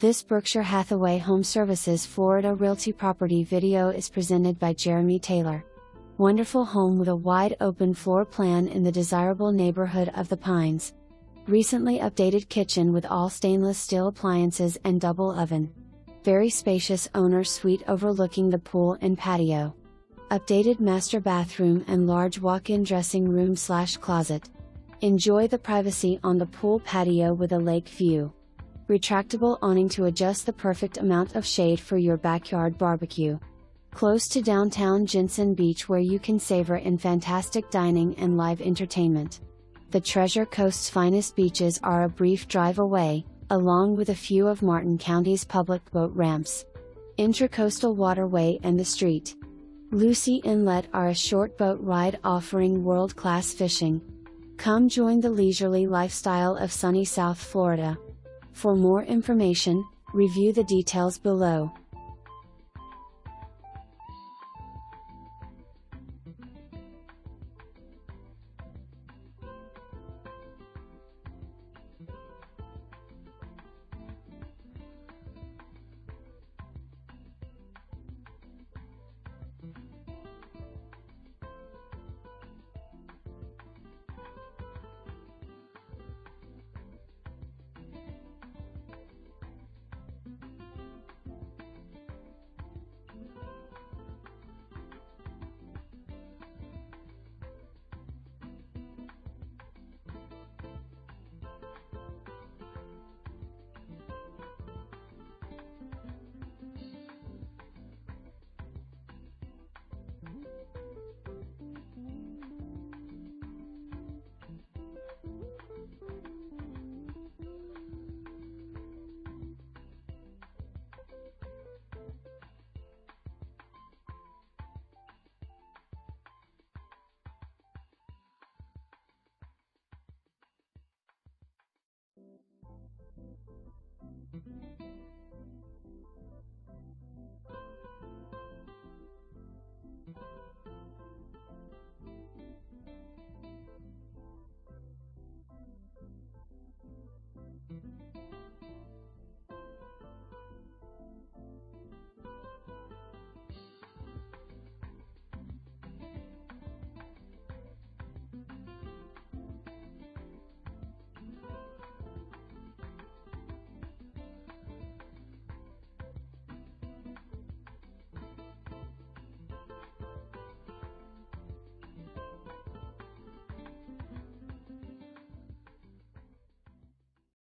This Berkshire Hathaway HomeServices Florida Realty property video is presented by Jeremy Taylor. Wonderful home with a wide open floor plan in the desirable neighborhood of the Pines. Recently updated kitchen with all stainless steel appliances and double oven. Very spacious owner suite overlooking the pool and patio. Updated master bathroom and large walk-in dressing room/closet. Enjoy the privacy on the pool patio with a lake view. Retractable awning to adjust the perfect amount of shade for your backyard barbecue. Close to Downtown Jensen Beach where you can savor in fantastic dining and live entertainment. The Treasure Coast's finest beaches are a brief drive away, along with a few of Martin County's public boat ramps. Intracoastal waterway and the street. Lucie Inlet are a short boat ride offering world-class fishing. Come join the leisurely lifestyle of sunny South Florida. For more information, review the details below.